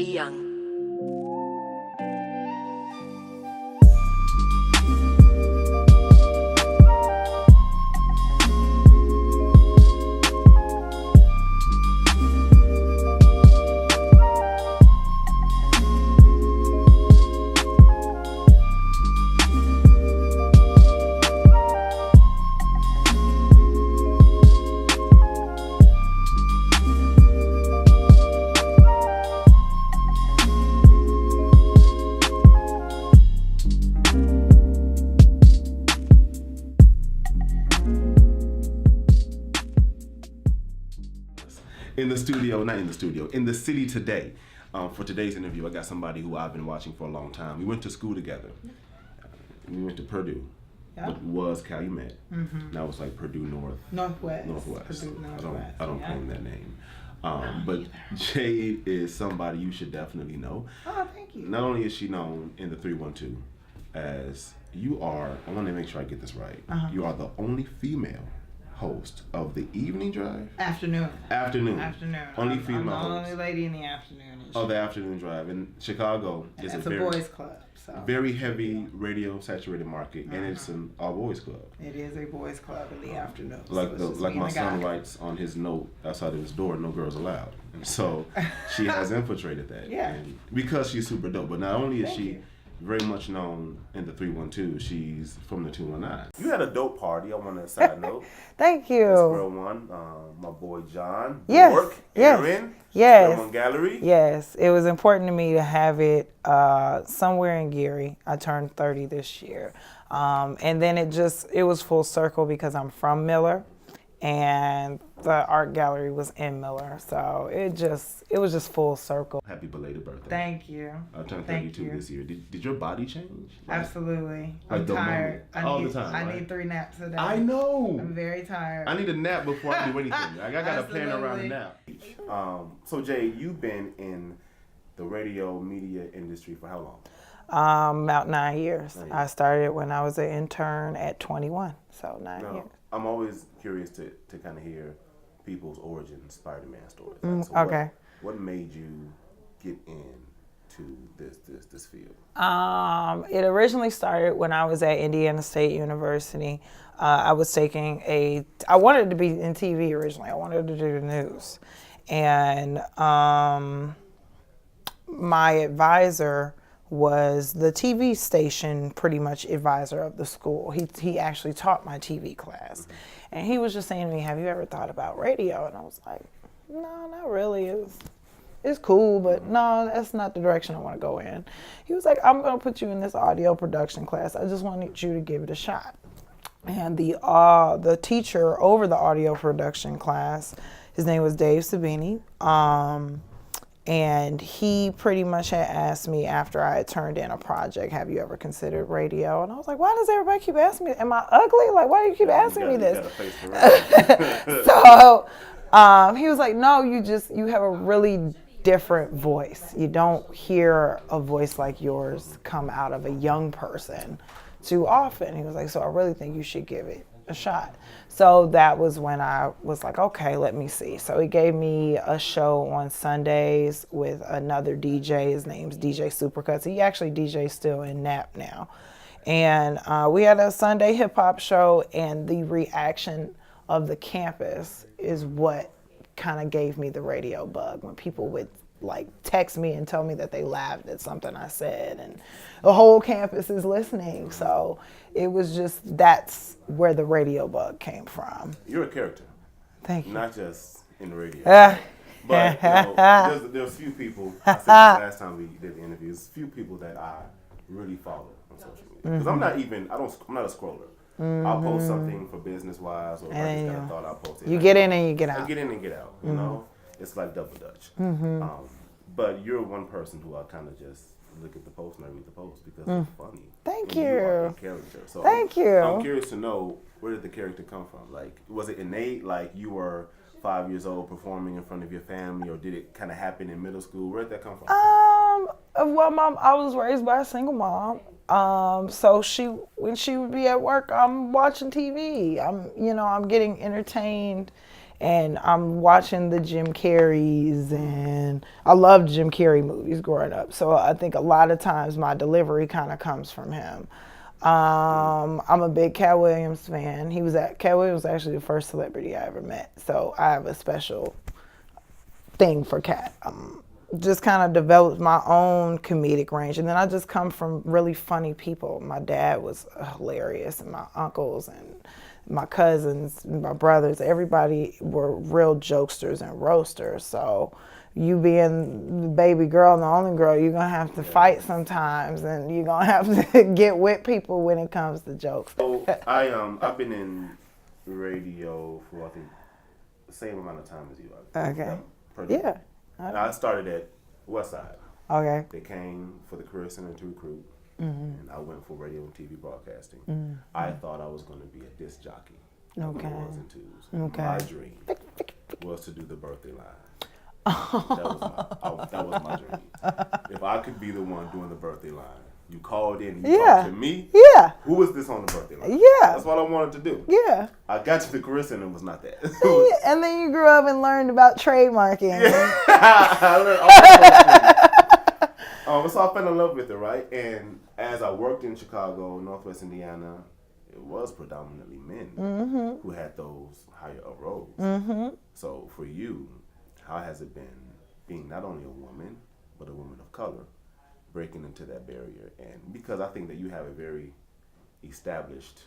Be young. In the city today. For today's interview, I got somebody who I've been watching for a long time. We went to school together. We went to Purdue. Yep. But was Calumet. Mm-hmm. Now it's like Purdue Northwest. Purdue Northwest. I don't claim that name. But either. Jade is somebody you should definitely know. Oh, thank you. Not only is she known in the 312 as you are, I want to make sure I get this right. You are the only female host of the evening drive? Afternoon. Only female I'm the host. only lady in the afternoon. Oh, the afternoon drive. In Chicago is a boys club. So. Very heavy radio saturated market, and it's an all boys club. It is a boys club in the afternoon. Like my son writes on his note outside of his door, no girls allowed. And so she has infiltrated that. Yeah. And because she's super dope, but not only is she very much known in the 312, she's from the 219. You had a dope party, I want to side note. Thank you. That's girl one, my boy John, yes. York, yes. Aaron, yes. One Gallery. Yes, it was important to me to have it somewhere in Geary. I turned 30 this year. And then it was full circle because I'm from Miller. And the art gallery was in Miller, so it was just full circle. Happy belated birthday! Thank you. I turned 32 this year. Did your body change? Absolutely. Like I'm tired. All the time. I need 3 naps a day. I know. I'm very tired. I need a nap before I do anything. I got to plan around a nap. So Jay, you've been in the radio media industry for how long? About 9 years. I started when I was an intern at 21, so 9 years. I'm always curious to kind of hear people's origin Spider-Man stories. So okay. What made you get into this field? It originally started when I was at Indiana State University. I was I wanted to be in TV originally. I wanted to do the news. And my advisor was the TV station pretty much advisor of the school. He actually taught my TV class. And he was just saying to me, have you ever thought about radio? And I was like, no, not really. It's cool, but no, that's not the direction I want to go in. He was like, I'm going to put you in this audio production class. I just wanted you to give it a shot. And the teacher over the audio production class, his name was Dave Sabini. And he pretty much had asked me after I had turned in a project, have you ever considered radio? And I was like, why does everybody keep asking me? Am I ugly? Like, why do you keep asking me this? So he was like, no, you have a really different voice. You don't hear a voice like yours come out of a young person too often. He was like, so I really think you should give it a shot. So that was when I was like, okay, let me see. So he gave me a show on Sundays with another DJ. His name's DJ Supercuts. He actually DJs still in Nap now. And we had a Sunday hip hop show, and the reaction of the campus is what kind of gave me the radio bug. When people would like text me and tell me that they laughed at something I said, and the whole campus is listening. So it was just, that's where the radio bug came from. You're a character. Thank you. Not just in the radio. But there's few people, I said this last time we did the interview, there's few people that I really follow on social media. Because I'm not a scroller. I'll post something for business wise, or I just kind of thought I'll post it. You get in and you get out. I get in and get out, you know? It's like double dutch. But you're one person who I kind of just look at the post and I read the post because it's funny. Thank you. You are a character. So Thank you. I'm curious to know, where did the character come from? Like, was it innate? Like, you were 5 years old performing in front of your family, or did it kind of happen in middle school? Where did that come from? Well, I was raised by a single mom. So when she would be at work, I'm watching TV. I'm getting entertained and I'm watching the Jim Carreys, and I loved Jim Carrey movies growing up. So I think a lot of times my delivery kind of comes from him. I'm a big Cat Williams fan. Cat Williams was actually the first celebrity I ever met. So I have a special thing for Cat. Just kind of developed my own comedic range. And then I just come from really funny people. My dad was hilarious, and my uncles and my cousins, my brothers, everybody were real jokesters and roasters. So you being the baby girl and the only girl, you're going to have to fight sometimes, and you're going to have to get with people when it comes to jokes. So I've been in radio for, I think, the same amount of time as you. Okay. Yeah. I started at Westside. Okay. They came for the Career Center to recruit, and I went for radio and TV broadcasting. I thought I was going to be a disc jockey. Okay. Ones and twos. Okay. My dream was to do the birthday line. That was my dream. If I could be the one doing the birthday line, you called in and you talked to me. Yeah. Who was this on the birthday line? Yeah. That's what I wanted to do. Yeah. I got to the Career Center and it was not that. And then you grew up and learned about trademarking. Yeah. I learned all those things. So I fell in love with it, right? And as I worked in Chicago, Northwest Indiana, it was predominantly men who had those higher up roles. So for you, how has it been being not only a woman, but a woman of color, breaking into that barrier? And because I think that you have a very established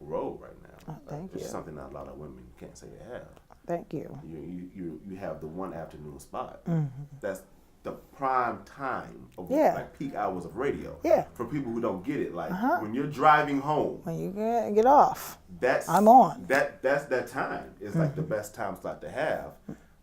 role right now. Thank It's you. something that a lot of women can't say they have. Thank you. You have the one afternoon spot. That's the prime time of like peak hours of radio. Yeah. For people who don't get it, like when you're driving home, When you get off, I'm on. That's that time. It's like the best time slot to have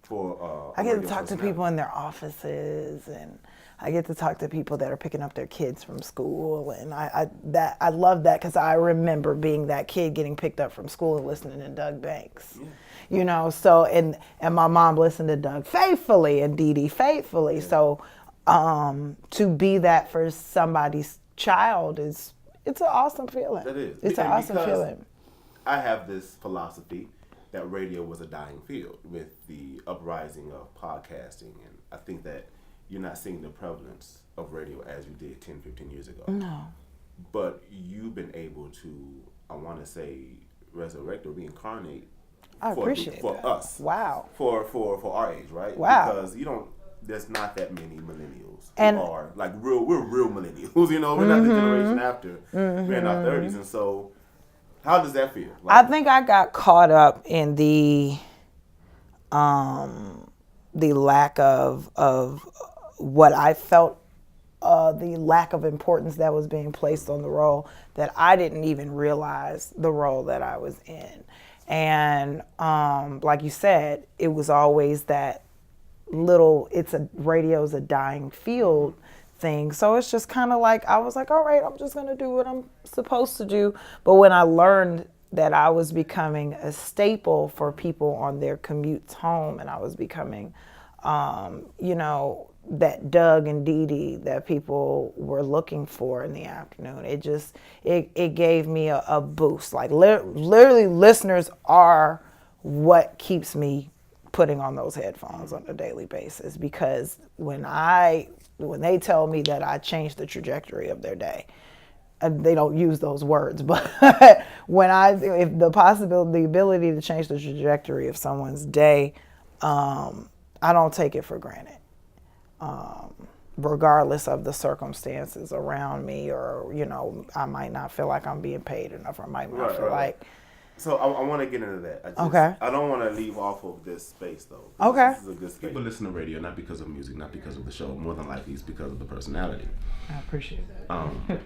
for. I get to talk to people in their offices, and I get to talk to people that are picking up their kids from school, and I love that because I remember being that kid getting picked up from school and listening to Doug Banks. Yeah. You know, so and my mom listened to Doug faithfully and Dee Dee faithfully. Yeah. So to be that for somebody's child it's an awesome feeling. It is. It's an awesome feeling. I have this philosophy that radio was a dying field with the uprising of podcasting, and I think that you're not seeing the prevalence of radio as you did 10, 15 years ago. No. But you've been able to, I want to say, resurrect or reincarnate for us. Wow. For our age, right? Wow. Because there's not that many millennials who are like we're real millennials, you know, we're not the generation after. We're in our 30s, and so how does that feel? I think I got caught up in the lack of what I felt, the lack of importance that was being placed on the role, that I didn't even realize the role that I was in. And like you said, it was always that radio's a dying field thing. So it's just kind of like, I was like, all right, I'm just going to do what I'm supposed to do. But when I learned that I was becoming a staple for people on their commutes home, and I was becoming, that Doug and Dee Dee that people were looking for in the afternoon, it gave me a boost. Like literally listeners are what keeps me putting on those headphones on a daily basis, because when they tell me that I changed the trajectory of their day, and they don't use those words, but if the ability to change the trajectory of someone's day, I don't take it for granted. Regardless of the circumstances around me, or I might not feel like I'm being paid enough, or I might not feel like. So I want to get into that. I don't want to leave off of this space though. Okay. This is a good space. People listen to radio not because of music, not because of the show. More than likely, it's because of the personality. I appreciate that.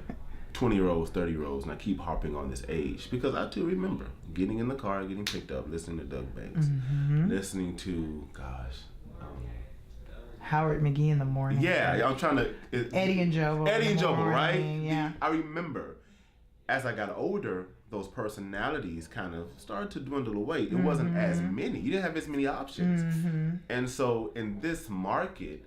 20-year-olds, 30-year-olds, and I keep harping on this age because I too remember getting in the car, getting picked up, listening to Doug Banks, listening to Howard McGee in the morning. Yeah, I'm trying to. Eddie and Jobo, right? Yeah. I remember as I got older, those personalities kind of started to dwindle away. It wasn't as many. You didn't have as many options. And so in this market,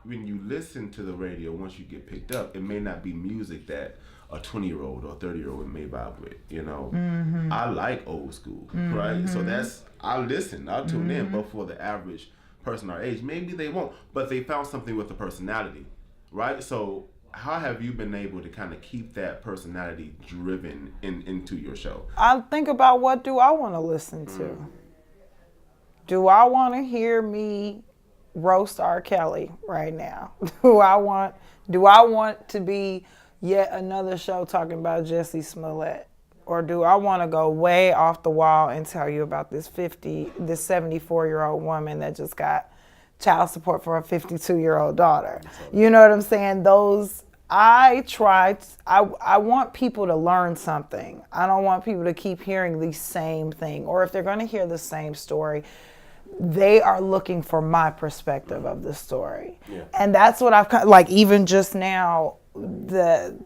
when you listen to the radio, once you get picked up, it may not be music that a 20-year-old or 30-year-old may vibe with. You know, Mm-hmm. I like old school, right? So I'll listen, I'll tune in. But for the average person our age, maybe they won't. But they found something with the personality, right? So how have you been able to kind of keep that personality driven into your show? I think about, what do I want to listen to? Do I want to hear me roast R. Kelly right now? Do I want to be yet another show talking about Jussie Smollett? Or do I want to go way off the wall and tell you about this 74-year-old woman that just got child support for a 52-year-old daughter? You know what I'm saying? I want people to learn something. I don't want people to keep hearing the same thing. Or if they're going to hear the same story, they are looking for my perspective of the story. Yeah. And that's what I've, like, even just now, on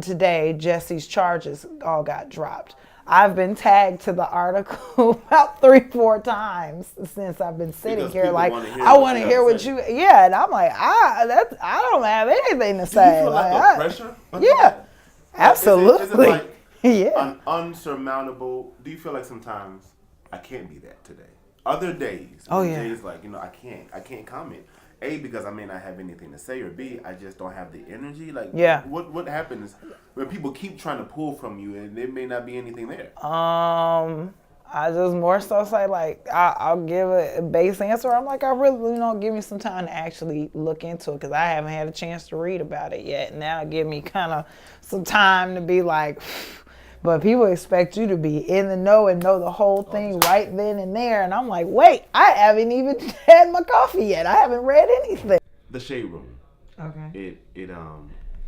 today, Jesse's charges all got dropped. I've been tagged to the article about 3-4 times since I've been sitting Because here. people Like, wanna hear I what want to you hear have to what say. you, yeah. And I'm like, I don't have anything to Do say. you feel like Like, the pressure? yeah, absolutely. Is it like yeah. an unsurmountable? Do you feel like sometimes I can't be that today? Other days, Oh, yeah. days like, I can't comment. A, because I may not have anything to say, or B, I just don't have the energy. Like, Yeah. What happens when people keep trying to pull from you and there may not be anything there? I just more so say, like, I'll give a base answer. I'm like, I really, give me some time to actually look into it, because I haven't had a chance to read about it yet. And that'll give me kind of some time to be like, but people expect you to be in the know and know the whole thing right then and there. And I'm like, wait, I haven't even had my coffee yet. I haven't read anything. The Shade Room. Okay.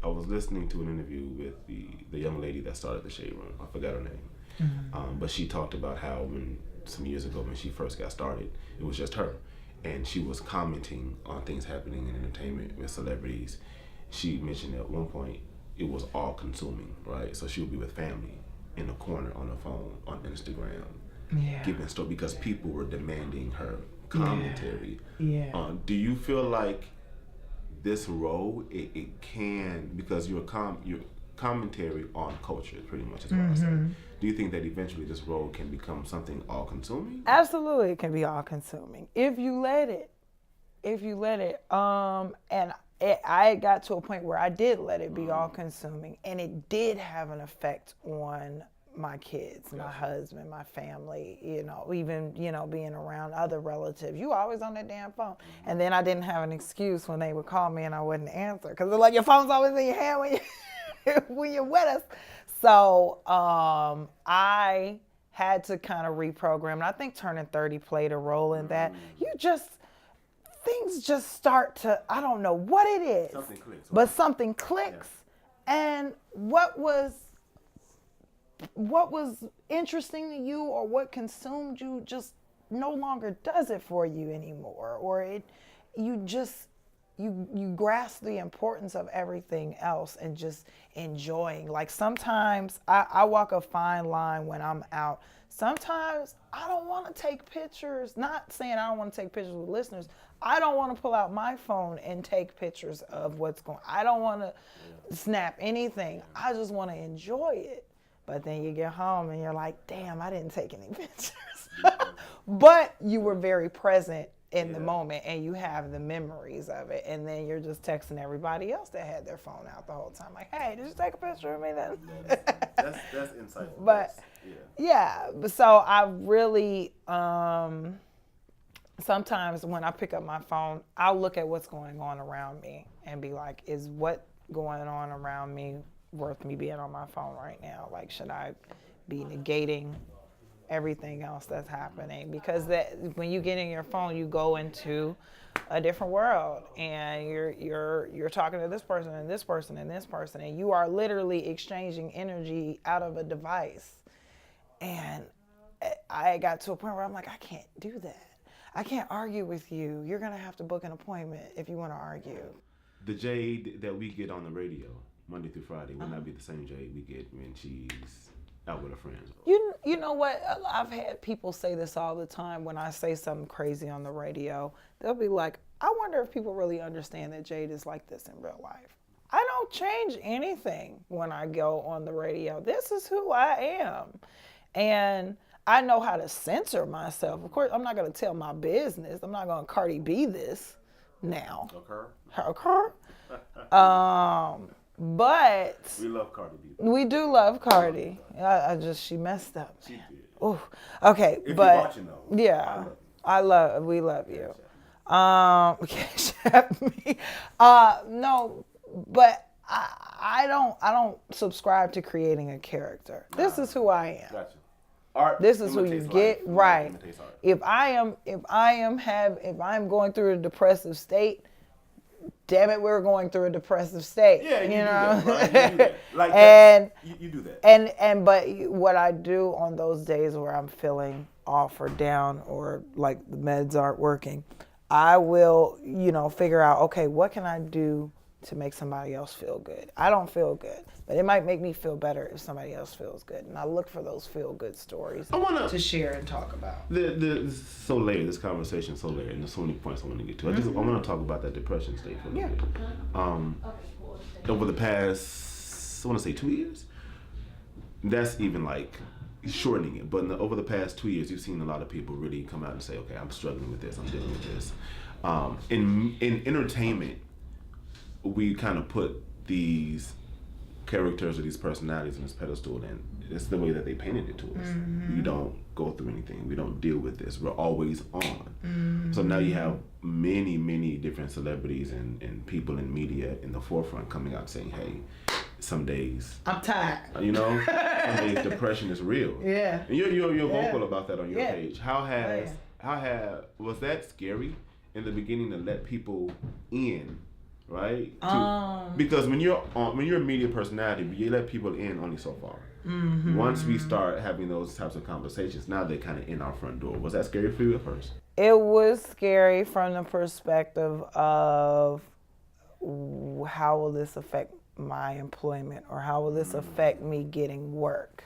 I was listening to an interview with the young lady that started the Shade Room. I forgot her name. But she talked about how some years ago when she first got started, it was just her. And she was commenting on things happening in entertainment with celebrities. She mentioned at one point it was all consuming, right? So she would be with family in a corner on the phone, on Instagram, giving story because people were demanding her commentary. Yeah. Do you feel like this role, it can, because your commentary on culture pretty much is what I say. Do you think that eventually this role can become something all-consuming? Absolutely, it can be all-consuming if you let it. And I got to a point where I did let it be all-consuming, and it did have an effect on my kids, my husband, my family, even, being around other relatives. You always on that damn phone. And then I didn't have an excuse when they would call me and I wouldn't answer, because they're like, your phone's always in your hand when you're with us. So I had to kind of reprogram. And I think turning 30 played a role in that. Things just start to, I don't know what it is. Something clicks. But something clicks. Yeah. And what was interesting to you or what consumed you just no longer does it for you anymore. Or you grasp the importance of everything else and just enjoying. Like, sometimes I walk a fine line when I'm out. Sometimes I don't want to take pictures. Not saying I don't want to take pictures with listeners. I don't want to pull out my phone and take pictures of what's going on. I don't want to snap anything. I just want to enjoy it. But then you get home and you're like, damn, I didn't take any pictures. But you were very present in the moment, and you have the memories of it. And then you're just texting everybody else that had their phone out the whole time. Like, hey, did you take a picture of me then? That's insightful. But so I really, sometimes when I pick up my phone, I'll look at what's going on around me and be like, is what going on around me worth me being on my phone right now? Like, should I be negating everything else that's happening? Because when you get in your phone, you go into a different world, and you're talking to this person and this person and this person, and you are literally exchanging energy out of a device. And I got to a point where I'm like, I can't do that. I can't argue with you. You're gonna have to book an appointment if you want to argue. The Jade that we get on the radio Monday through Friday would not be the same Jade we get when she's out with her friends. You know what? I've had people say this all the time when I say something crazy on the radio. They'll be like, I wonder if people really understand that Jade is like this in real life. I don't change anything when I go on the radio. This is who I am. And I know how to censor myself. Of course, I'm not going to tell my business. I'm not going to Cardi B this now. Okay. But we love Cardi B. We do love Cardi. She messed up. She did. Ooh. Okay, if but you're watching though, yeah, we love you. Cash App me. No, but I don't subscribe to creting a character. This is who I am. Gotcha. Art this is who you get, right? If I'm going through a depressive state, damn it, we're going through a depressive state. Yeah, you know. Do that, right? You do that. Like and you do that. But what I do on those days where I'm feeling off or down or like the meds aren't working, I will, figure out, okay, what can I do to make somebody else feel good? I don't feel good, but it might make me feel better if somebody else feels good. And I look for those feel-good stories to share and talk about. This conversation is so layered, and there's so many points I want to get to. I want to talk about that depression state for a little bit. Over the past, I want to say 2 years, that's even like shortening it, but over the past 2 years, you've seen a lot of people really come out and say, okay, I'm struggling with this, I'm dealing with this. In entertainment, we kind of put these characters or these personalities on this pedestal, and it's the way that they painted it to us. We don't go through anything. We don't deal with this. We're always on. So now you have many, many different celebrities and people in media in the forefront coming out saying, hey, some days I'm tired. Some days depression is real. Yeah. And you're vocal about that on your page. Was that scary in the beginning to let people in? Right? Because when you're a media personality, you let people in only so far. Once we start having those types of conversations, now they're kind of in our front door. Was that scary for you at first? It was scary from the perspective of how will this affect my employment, or how will this affect me getting work?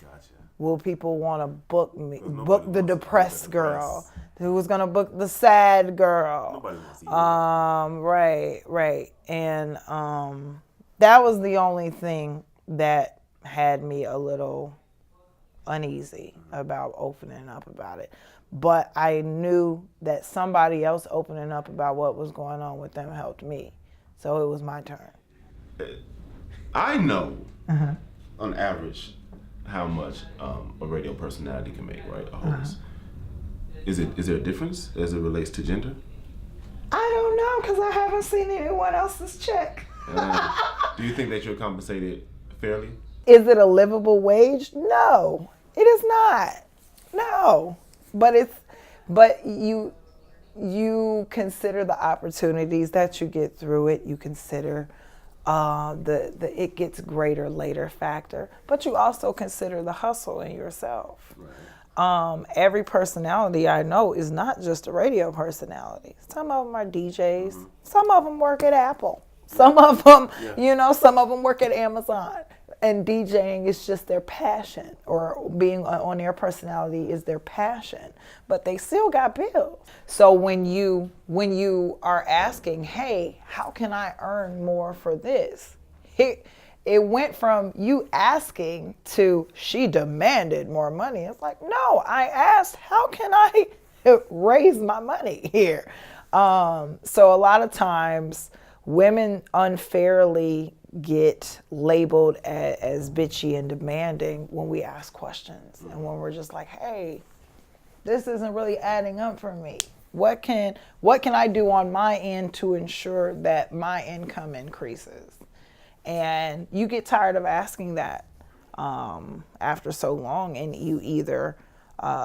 Gotcha. Will people want to book me, book the depressed girl? Who's gonna book the sad girl? Nobody wants to see you. Right. And that was the only thing that had me a little uneasy about opening up about it. But I knew that somebody else opening up about what was going on with them helped me. So it was my turn. I know, on average, how much a radio personality can make, right? A host. Is there a difference as it relates to gender? I don't know, because I haven't seen anyone else's check. Do you think that you're compensated fairly? Is it a livable wage? No, it is not. No, but you consider the opportunities that you get through it. You consider the it gets greater later factor, but you also consider the hustle in yourself. Right. Every personality I know is not just a radio personality. Some of them are DJs. Some of them work at Apple. Some of them, some of them work at Amazon. And DJing is just their passion, or being on air personality is their passion. But they still got bills. So when you are asking, hey, how can I earn more for this? It went from you asking to she demanded more money. It's like, no, I asked, how can I raise my money here? So a lot of times women unfairly get labeled as bitchy and demanding when we ask questions, and when we're just like, hey, this isn't really adding up for me. What can I do on my end to ensure that my income increases? And you get tired of asking that after so long, and you either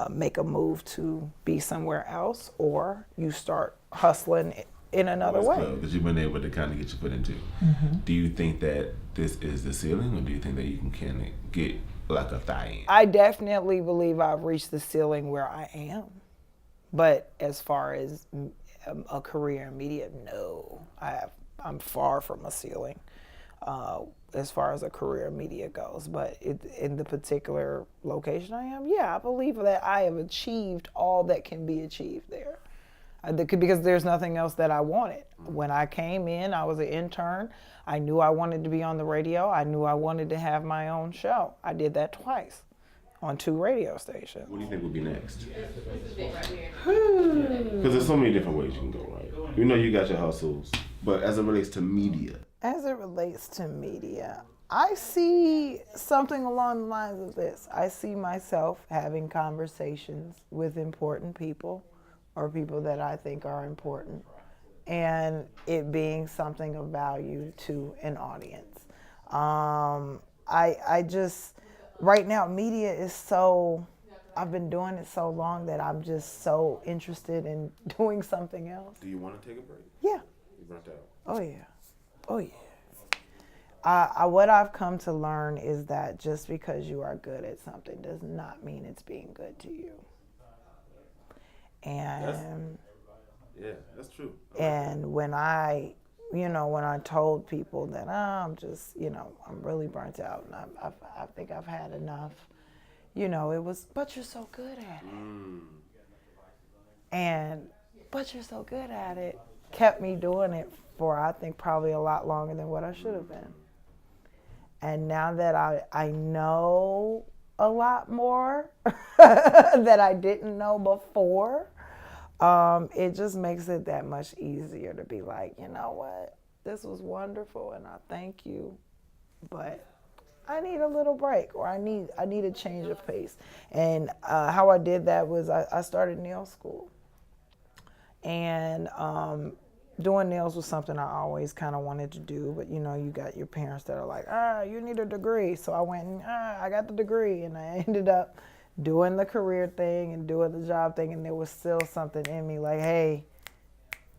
make a move to be somewhere else, or you start hustling in another way. Because you've been able to kind of get your foot into. Do you think that this is the ceiling, or do you think that you can kind of get like a thigh in? I definitely believe I've reached the ceiling where I am. But as far as a career in media, no. I'm far from a ceiling. As far as a career in media goes, but in the particular location I am, I believe that I have achieved all that can be achieved there. Because there's nothing else that I wanted. When I came in, I was an intern. I knew I wanted to be on the radio. I knew I wanted to have my own show. I did that twice on 2 radio stations. What do you think would be next? Because there's so many different ways you can go, right? You know you got your hustles, but as it relates to media. As it relates to media, I see something along the lines of this. I see myself having conversations with important people or people that I think are important, and it being something of value to an audience. I just, right now, media is so, I've been doing it so long that I'm just so interested in doing something else. Do you want to take a break? Yeah. You burnt out? Oh, yeah. Oh, yeah. What I've come to learn is that just because you are good at something does not mean it's being good to you. And that's true. And when I told people that I'm just, I'm really burnt out and I think I've had enough, it was, but you're so good at it. And, but you're so good at it, kept me doing it for, I think, probably a lot longer than what I should have been. And now that I know a lot more that I didn't know before, it just makes it that much easier to be like, you know what, this was wonderful and I thank you, but I need a little break, or I need a change of pace. And how I did that was I started nail school. And doing nails was something I always kind of wanted to do, but you got your parents that are like, you need a degree. So I went and I got the degree, and I ended up doing the career thing and doing the job thing, and there was still something in me like, hey,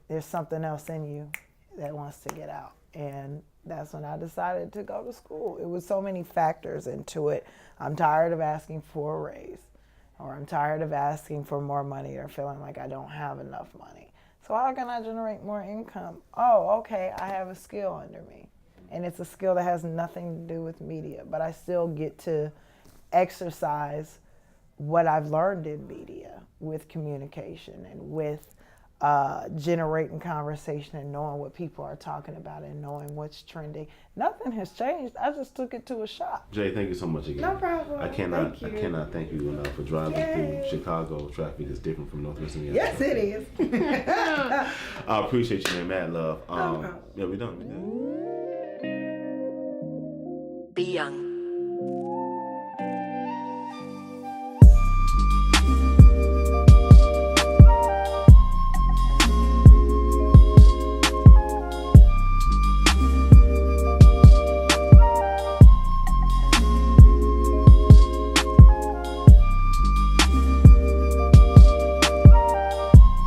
there's something else in you that wants to get out. And that's when I decided to go to school. It was so many factors into it. I'm tired of asking for a raise, or I'm tired of asking for more money, or feeling like I don't have enough money. So how can I generate more income? Oh, okay, I have a skill under me. And it's a skill that has nothing to do with media, but I still get to exercise what I've learned in media with communication and with generating conversation and knowing what people are talking about and knowing what's trending. Nothing has changed. I just took it to a shop. Jay, thank you so much again. No problem. I cannot thank you enough for driving through Chicago. Traffic is different from Northwest Indiana. Yes, it is. I appreciate you, man. Mad love. No problem. Yeah, we done. Be young.